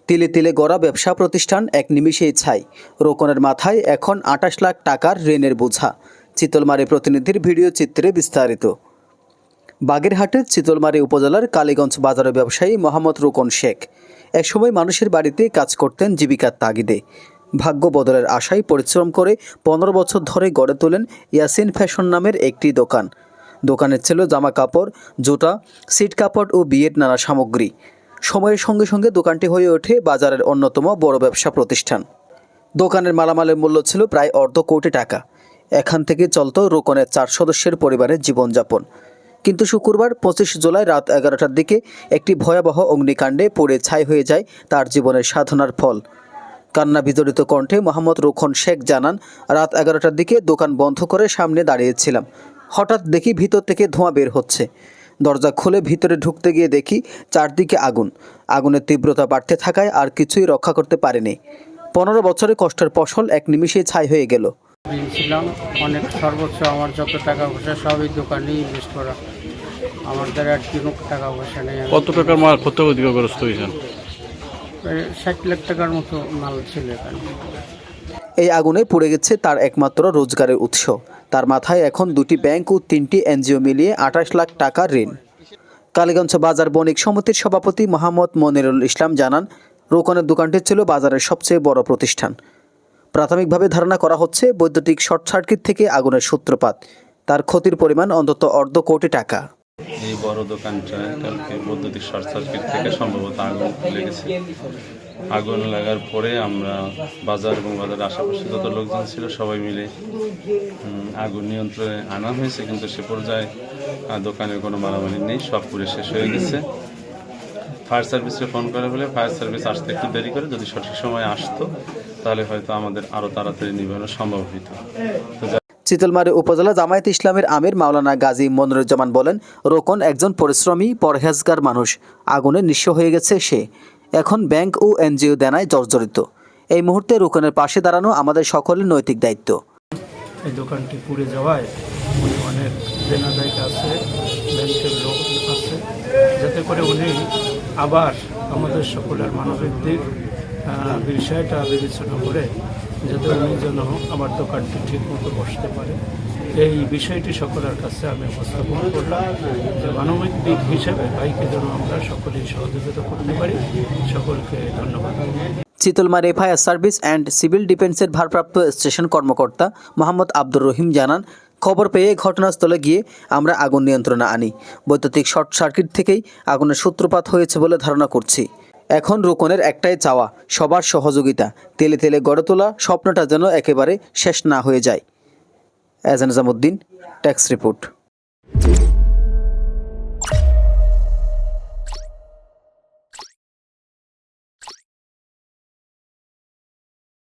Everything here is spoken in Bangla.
তিলে তিলে গড়া ব্যবসা প্রতিষ্ঠান এক নিমিষেই ছাই। রোকনের মাথায় এখন ২৮ লাখ টাকার ঋণের বোঝা। চিতলমারী প্রতিনিধির ভিডিও চিত্রে বিস্তারিত। বাগেরহাটের চিতলমারী উপজেলার কালীগঞ্জ বাজারের ব্যবসায়ী মোহাম্মদ রোকন শেখ একসময় মানুষের বাড়িতে কাজ করতেন জীবিকার তাগিদে। ভাগ্য বদলের আশায় পরিশ্রম করে ১৫ বছর ধরে গড়ে তোলেন ইয়াসিন ফ্যাশন নামের একটি দোকান। দোকানে ছিল জামা কাপড়, জুতা, সিট কাপড় ও বিয়ের নানা সামগ্রী। সময়ের সঙ্গে সঙ্গে দোকানটি হয়ে ওঠে বাজারের অন্যতম বড় ব্যবসা প্রতিষ্ঠান। দোকানের মালামালের মূল্য ছিল প্রায় অর্ধ কোটি টাকা। এখান থেকে চলত রোকনের ৪ সদস্যের পরিবারের জীবনযাপন। কিন্তু শুক্রবার ২৫ জুলাই রাত ১১টার দিকে একটি ভয়াবহ অগ্নিকাণ্ডে পুড়ে ছাই হয়ে যায় তার জীবনের সাধনার ফল। কান্না বিজড়িত কণ্ঠে মোহাম্মদ রোকন শেখ জানান, রাত ১১টার দিকে দোকান বন্ধ করে সামনে দাঁড়িয়েছিলাম। হঠাৎ দেখি ভিতর থেকে ধোঁয়া বের হচ্ছে। দরজা খুলে ভিতরে ঢুকতে গিয়ে দেখি চারদিকে আগুন। আগুনের তীব্রতা বাড়তে থাকায় আর কিছুই রক্ষা করতে পারেনি। ১৫ বছরের কষ্টের ফসল এক নিমিষে ছাই হয়ে গেল। ছিলাম অনেক, সর্বোচ্চ আমার যত টাকা পয়সা সবই দোকানে ইনভেস্ট করা। আমার দ্বারা আর কোনো টাকা পয়সা নেই। কত টাকার মাল ক্ষতিগ্রস্ত হয়েছেন? ৬০ লাখ টাকার মতো মাল ছিল এখানে। এই আগুনে পুড়ে গেছে তার একমাত্র রোজগারের উৎস। তার মাথায় এখন ২টি ব্যাংক ও ৩টি এনজিও মিলিয়ে ২৮ লাখ টাকার ঋণ। কালীগঞ্জ বাজার বণিক সমিতির সভাপতি মোহাম্মদ মনিরুল ইসলাম জানান, রোকনের দোকানটি ছিল বাজারের সবচেয়ে বড় প্রতিষ্ঠান। প্রাথমিকভাবে ধারণা করা হচ্ছে বৈদ্যুতিক শর্ট সার্কিট থেকে আগুনের সূত্রপাত। তার ক্ষতির পরিমাণ অন্তত অর্ধ কোটি টাকা। এই বড় দোকানটা কালকে বৈদ্যুতিক শর্ট সার্কিট থেকে সম্ভবত আগুন লেগেছে। আগুন লাগার পরে আমরা বাজার এবং বাজারের আশেপাশে যত লোকজন ছিল সবাই মিলে আগুন নিয়ন্ত্রণে আনা হয়েছে, কিন্তু সে পর্যায়ে দোকানের কোনো মালামালি নেই, সব পুড়ে শেষ হয়ে গেছে। ফায়ার সার্ভিসকে ফোন করে বলে ফায়ার সার্ভিস আসতে একটু দেরি করে, যদি সঠিক সময় আসতো তাহলে হয়তো আমাদের আরও তাড়াতাড়ি নিবানো সম্ভব হতো। চিতলমারী উপজেলা জামায়াতে ইসলামের আমির মাওলানা গাজী মনিরুজ্জামান বলেন, রোকন একজন পরিশ্রমী পরহেজগার মানুষ। আগুনে নিঃস্ব হয়ে গেছে সে। এখন ব্যাংক ও এনজিও দেনায় জর্জরিত। এই মুহূর্তে রোকনের পাশে দাঁড়ানো আমাদের সকলের নৈতিক দায়িত্ব। এই দোকানটি পুড়ে যাওয়ায় উনি অনেক দেনাদায়িক আছে, ব্যাংকের লোক আছে, যাতে করে উনি আবার আমাদের সকলের মানবিক দিক বিষয়টা বিবেচনা করে যাতে উনি যেন আমার দোকানটি ঠিক মতো বসতে পারে, এই বিষয়টি সকলের কাছে আমি উপস্থাপন করলাম যে মানবিক দিক হিসেবে ভাইকে যেন আমরা সকলেই সহযোগিতা করতে পারি। সকলকে ধন্যবাদ। চিতলমারী ফায়ার সার্ভিস অ্যান্ড সিভিল ডিফেন্সের ভারপ্রাপ্ত স্টেশন কর্মকর্তা মোহাম্মদ আব্দুর রহিম জানান, খবর পেয়ে ঘটনাস্থলে গিয়ে আমরা আগুন নিয়ন্ত্রণে আনি। বৈদ্যুতিক শর্ট সার্কিট থেকেই আগুনের সূত্রপাত হয়েছে বলে ধারণা করছি। এখন রোকনের একটাই চাওয়া, সবার সহযোগিতা। তেলে তেলে গড়ে তোলা স্বপ্নটা যেন একেবারে শেষ না হয়ে যায়। এজান নিজামুদ্দিন, ট্যাক্স রিপোর্ট।